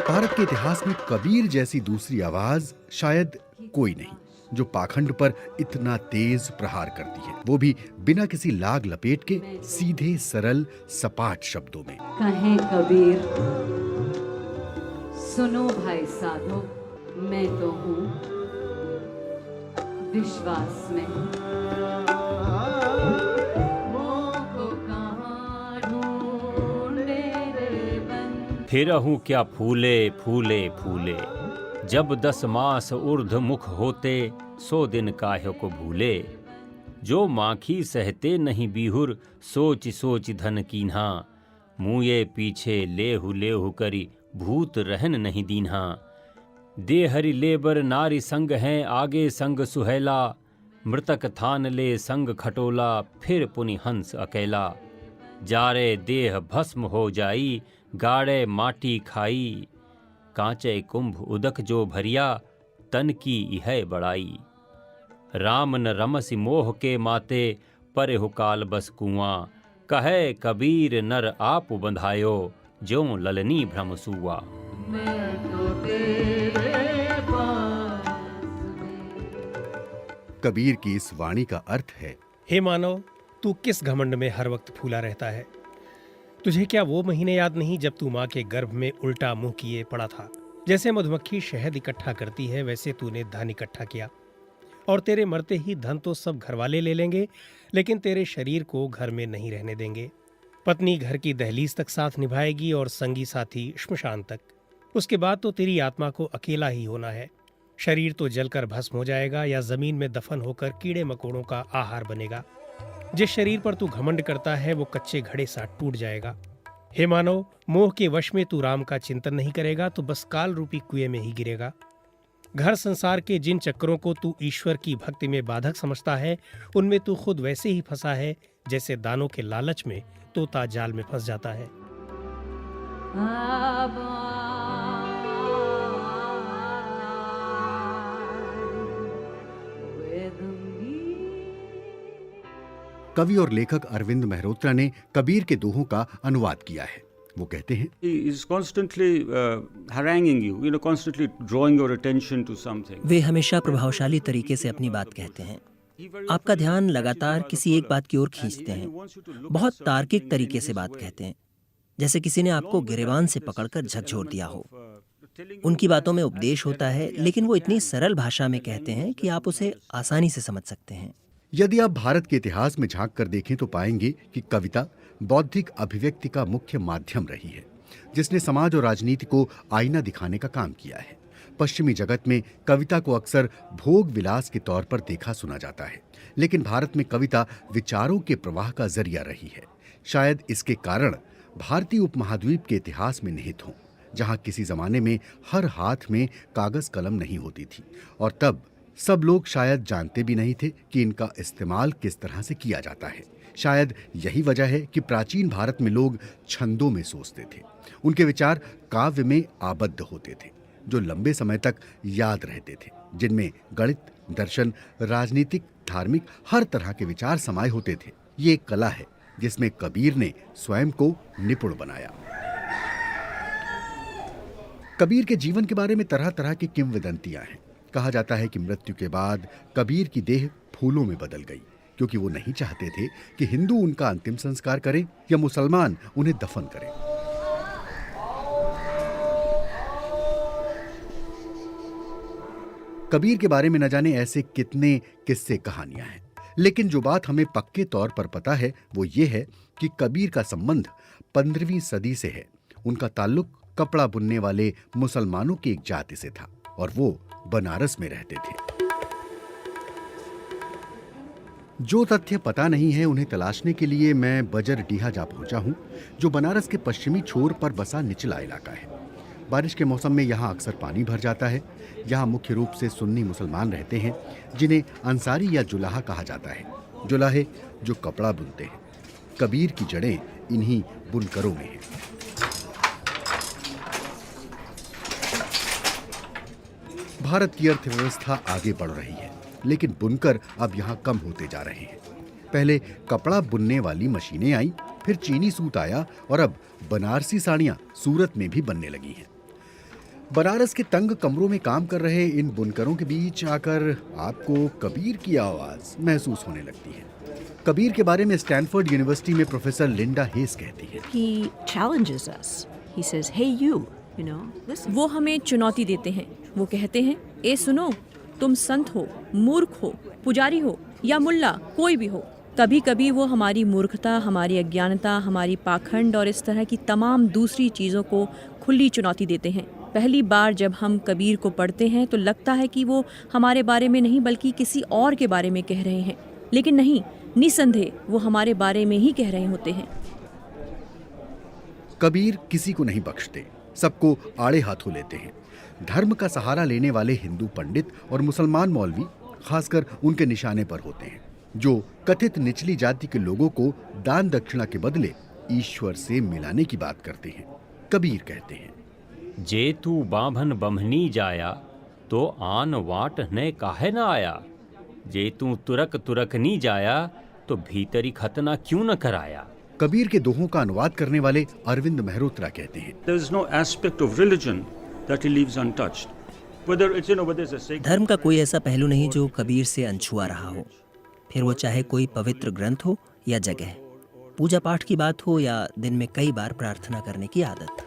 भारत के इतिहास में कबीर जैसी दूसरी आवाज शायद कोई नहीं, जो पाखंड पर इतना तेज प्रहार करती है, वो भी बिना किसी लाग लपेट के, सीधे सरल सपाट शब्दों में। कहें कबीर, सुनो भाई साधो, मैं तो हूँ विश्वास में। फिर हूँ क्या फूले फूले फूले, जब 10 मास ऊर्ध्व मुख होते, 100 दिन काहे को भूले। जो माखी सहते नहीं बीहुर, सोच सोच धन कीन्हा, मुँहे पीछे लेहु लेहु करी, भूत रहन नहीं दीन्हा। दे हरि लेबर नारी संग हैं, आगे संग सुहेला, मृतक थान ले संग खटोला, फिर पुनि हंस अकेला। जारे देह भस्म हो जाई, गाड़े माटी खाई, कांचे कुंभ उदक जो भरिया, तन की यह बड़ाई। राम न रमसि मोह के माते, परे हो काल बस कुआं, कहे कबीर नर आप बंधायो, ज्यों ललनी भ्रम सुआ। कबीर की इस वाणी का अर्थ है, हे मानव, तू किस घमंड में हर वक्त फूला रहता है? तुझे क्या वो महीने याद नहीं जब तू माँ के गर्भ में उल्टा मुंह किए पड़ा था? जैसे मधुमक्खी शहद इकट्ठा करती है, वैसे तूने धन इकट्ठा किया, और तेरे मरते ही धन तो सब घरवाले ले लेंगे, लेकिन तेरे शरीर को घर में नहीं रहने देंगे। पत्नी घर की दहलीज तक साथ निभाएगी और संगी साथी श्मशान तक। उसके बाद तो तेरी आत्मा को अकेला ही होना है। शरीर तो जलकर भस्म हो जाएगा या जमीन में दफन होकर कीड़े मकोड़ों का आहार बनेगा। जिस शरीर पर तू घमंड करता है वो कच्चे घड़े सा टूट जाएगा। हे मानव, मोह के वश में तू राम का चिंतन नहीं करेगा तो बस काल रूपी कुएं में ही गिरेगा। घर संसार के जिन चक्करों को तू ईश्वर की भक्ति में बाधक समझता है, उनमें तू खुद वैसे ही फंसा है जैसे दानों के लालच में तोता जाल में फंस जाता है। कवि और लेखक अरविंद मेहरोत्रा ने कबीर के दोहों का अनुवाद किया है। वो कहते हैं, वे हमेशा प्रभावशाली तरीके से अपनी बात कहते हैं। आपका ध्यान लगातार किसी एक बात की ओर खींचते हैं। बहुत तार्किक तरीके से बात कहते हैं, जैसे किसी ने आपको गिरेबान से पकड़कर झकझोर दिया हो। उनकी बातों में उपदेश होता है, लेकिन वो इतनी सरल भाषा में कहते हैं कि आप उसे आसानी से समझ सकते हैं। यदि आप भारत के इतिहास में झांक कर देखें तो पाएंगे कि कविता बौद्धिक अभिव्यक्ति का मुख्य माध्यम रही है, जिसने समाज और राजनीति को आईना दिखाने का काम किया है। पश्चिमी जगत में कविता को अक्सर भोग विलास के तौर पर देखा सुना जाता है, लेकिन भारत में कविता विचारों के प्रवाह का जरिया रही है। शायद इसके कारण भारतीय उपमहाद्वीप के इतिहास में निहित हों, जहां किसी जमाने में हर हाथ में कागज कलम नहीं होती थी, और तब सब लोग शायद जानते भी नहीं थे कि इनका इस्तेमाल किस तरह से किया जाता है। शायद यही वजह है कि प्राचीन भारत में लोग छंदों में सोचते थे। उनके विचार काव्य में आबद्ध होते थे, जो लंबे समय तक याद रहते थे, जिनमें गणित, दर्शन, राजनीतिक, धार्मिक हर तरह के विचार समाये होते थे। ये एक कला है जिसमें कबीर ने स्वयं को निपुण बनाया। कबीर के जीवन के बारे में तरह तरह की किंवदंतियां हैं। कहा जाता है कि मृत्यु के बाद कबीर की देह फूलों में बदल गई, क्योंकि वो नहीं चाहते थे कि हिंदू उनका अंतिम संस्कार करें या मुसलमान उन्हें दफन करें। कबीर के बारे में न जाने ऐसे कितने किस्से कहानियां हैं, लेकिन जो बात हमें पक्के तौर पर पता है वो ये है कि कबीर का संबंध 15वीं सदी से है। उनका ताल्लुक कपड़ा बुनने वाले मुसलमानों की एक जाति से था और वो बनारस में रहते थे। जो तथ्य पता नहीं है उन्हें तलाशने के लिए मैं बजरडीहा जा पहुंचा हूं, जो बनारस के पश्चिमी छोर पर बसा निचला इलाका है। बारिश के मौसम में यहाँ अक्सर पानी भर जाता है। यहाँ मुख्य रूप से सुन्नी मुसलमान रहते हैं, जिन्हें अंसारी या जुलाहा कहा जाता है। जुलाहे जो कपड़ा बुनते हैं। कबीर की जड़ें इन्हीं बुनकरों में हैं। भारत की अर्थव्यवस्था आगे बढ़ रही है, लेकिन बुनकर अब यहाँ कम होते जा रहे हैं। पहले कपड़ा बुनने वाली मशीनें आई, फिर चीनी सूत आया और अब बनारसी साड़ियाँ सूरत में भी बनने लगी हैं। बनारस के तंग कमरों में काम कर रहे इन बुनकरों के बीच आकर आपको कबीर की आवाज महसूस होने लगती है। कबीर के बारे में स्टैनफोर्ड यूनिवर्सिटी में प्रोफेसर लिंडा हेस कहती है, He challenges us. He says, "Hey you, listen." वो हमें चुनौती देते हैं। वो कहते हैं, ए सुनो, तुम संत हो, मूर्ख हो, पुजारी हो या मुल्ला, कोई भी हो। कभी कभी वो हमारी मूर्खता, हमारी अज्ञानता, हमारी पाखंड और इस तरह की तमाम दूसरी चीज़ों को खुली चुनौती देते हैं। पहली बार जब हम कबीर को पढ़ते हैं तो लगता है कि वो हमारे बारे में नहीं बल्कि किसी और के बारे में कह रहे हैं, लेकिन नहीं, निसंदेह वो हमारे बारे में ही कह रहे होते हैं। कबीर किसी को नहीं बख्शते, सबको आड़े हाथों लेते हैं। धर्म का सहारा लेने वाले हिंदू पंडित और मुसलमान मौलवी खासकर उनके निशाने पर होते हैं, जो कथित निचली जाति के लोगों को दान दक्षिणा के बदले ईश्वर से मिलाने की बात करते हैं। कबीर कहते हैं, जे तू बांभन बम्हनी जाया तो आन वाट ने काहे न आया। जे तू तुरक तुरक नी जाया तो भीतरी खतना क्यों न कराया। कबीर के दोहों का अनुवाद करने वाले अरविंद मेहरोत्रा कहते हैं, There is no aspect of religion that he leaves untouched. Whether it's, whether it's a sacred धर्म का कोई ऐसा पहलू नहीं जो कबीर से अनछुआ रहा हो, फिर वो चाहे कोई पवित्र ग्रंथ हो या जगह, पूजा पाठ की बात हो या दिन में कई बार प्रार्थना करने की आदत।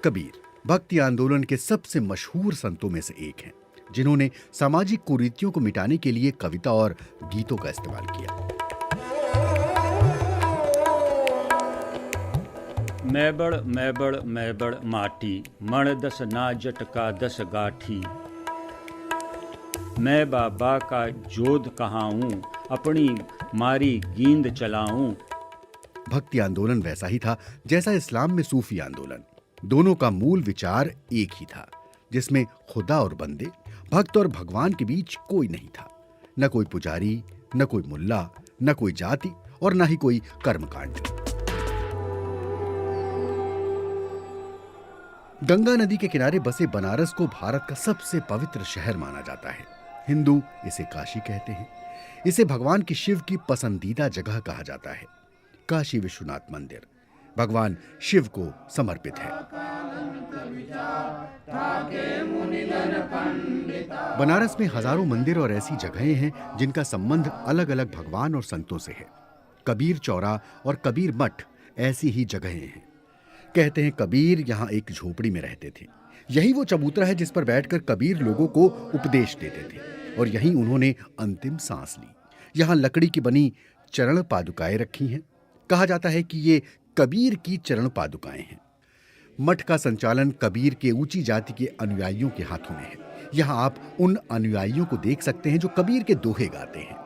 कबीर भक्ति आंदोलन के सबसे मशहूर संतों में से एक हैं, जिन्होंने सामाजिक कुरीतियों को मिटाने के लिए कविता और गीतों का इस्तेमाल किया। मैबड़ माटी मण दस नाजट का दस गाठी। मैं बाबा का जोध कहाऊं, अपनी मारी गींद चलाऊं। भक्ति आंदोलन वैसा ही था जैसा इस्लाम में सूफी आंदोलन। दोनों का मूल विचार एक ही था, जिसमें खुदा और बंदे, भक्त और भगवान के बीच कोई नहीं था। न कोई पुजारी, न कोई मुल्ला, न कोई जाति और न ही कोई कर्मकांड। गंगा नदी के किनारे बसे बनारस को भारत का सबसे पवित्र शहर माना जाता है। हिंदू इसे काशी कहते हैं। इसे भगवान की शिव की पसंदीदा जगह कहा जाता है। काशी विश्वनाथ मंदिर भगवान शिव को समर्पित है। बनारस में हजारों मंदिर और ऐसी जगहें हैं जिनका संबंध अलग अलग भगवान और संतों से है। कबीर चौरा और कबीर मठ ऐसी ही जगहें हैं। कहते हैं कबीर यहाँ एक झोपड़ी में रहते थे। यही वो चबूतरा है जिस पर बैठकर कबीर लोगों को उपदेश देते थे और यहीं उन्होंने अंतिम सांस ली। यहाँ लकड़ी की बनी चरण पादुकाएं रखी हैं। कहा जाता है कि ये कबीर की चरण पादुकाएं हैं। मठ का संचालन कबीर के ऊंची जाति के अनुयायियों के हाथों में है। यहाँ आप उन अनुयायियों को देख सकते हैं जो कबीर के दोहे गाते हैं।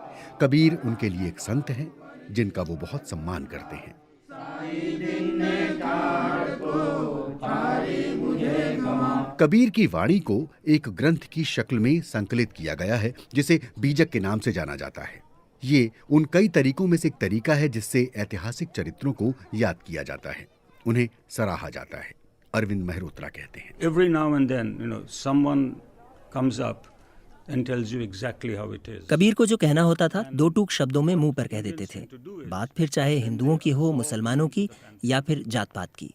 कबीर उनके लिए एक संत हैं जिनका वो बहुत सम्मान करते हैं। कबीर की वाणी को एक ग्रंथ की शक्ल में संकलित किया गया है जिसे बीजक के नाम से जाना जाता है। ये उन कई तरीकों में से एक तरीका है जिससे ऐतिहासिक चरित्रों को याद किया जाता है, उन्हें सराहा जाता है। अरविंद मेहरोत्रा कहते हैं, Every now and then, someone comes up and tells you exactly how it is. Kabir को जो कहना होता था दो टूक शब्दों में मुंह पर कह देते थे। बात फिर चाहे हिंदुओं की हो, मुसलमानों की या फिर जात पात की।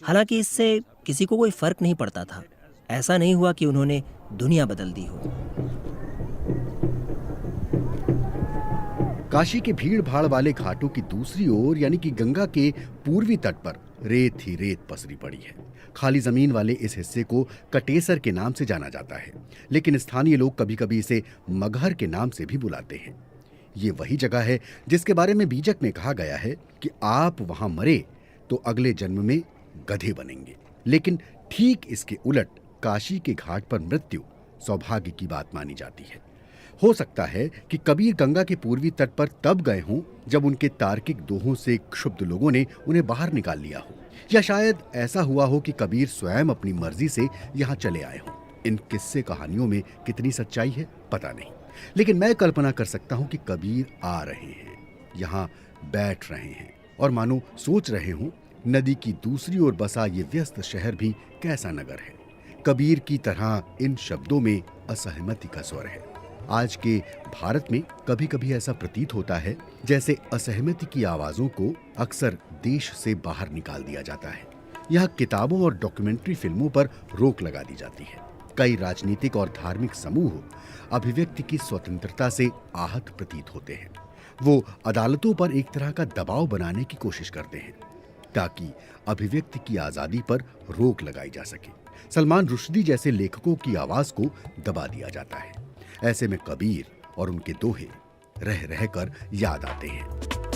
हालांकि इससे किसी को कोई फर्क नहीं पड़ता था। ऐसा नहीं हुआ कि उन्होंने दुनिया बदल दी हो। काशी के भीड़ भाड़ वाले घाटों की दूसरी ओर यानी कि गंगा के पूर्वी तट पर रेत ही रेत पसरी पड़ी है। खाली जमीन वाले इस हिस्से को कटेसर के नाम से जाना जाता है, लेकिन स्थानीय लोग कभी कभी इसे मगहर के नाम से भी बुलाते हैं। ये वही जगह है जिसके बारे में बीजक में कहा गया है कि आप वहां मरे तो अगले जन्म में गधे बनेंगे। लेकिन ठीक इसके उलट काशी के घाट पर मृत्यु सौभाग्य की बात मानी जाती है। हो सकता है कि कबीर गंगा के पूर्वी तट पर तब गए हों जब उनके तार्किक दोहों से क्षुब्ध लोगों ने उन्हें बाहर निकाल लिया हो, या शायद ऐसा हुआ हो कि कबीर स्वयं अपनी मर्जी से यहाँ चले आए हों। इन किस्से कहानियों में कितनी सच्चाई है पता नहीं, लेकिन मैं कल्पना कर सकता हूँ कि कबीर आ रहे हैं, यहाँ बैठ रहे हैं और मानो सोच रहे हों नदी की दूसरी ओर बसा ये व्यस्त शहर भी कैसा नगर है। कबीर की तरह इन शब्दों में असहमति का स्वर है। आज के भारत में कभी कभी ऐसा प्रतीत होता है जैसे असहमति की आवाजों को अक्सर देश से बाहर निकाल दिया जाता है। यह किताबों और डॉक्यूमेंट्री फिल्मों पर रोक लगा दी जाती है। कई राजनीतिक और धार्मिक समूह अभिव्यक्ति की स्वतंत्रता से आहत प्रतीत होते हैं। वो अदालतों पर एक तरह का दबाव बनाने की कोशिश करते हैं ताकि अभिव्यक्ति की आजादी पर रोक लगाई जा सके। सलमान रुश्दी जैसे लेखकों की आवाज को दबा दिया जाता है। ऐसे में कबीर और उनके दोहे रह रहकर याद आते हैं।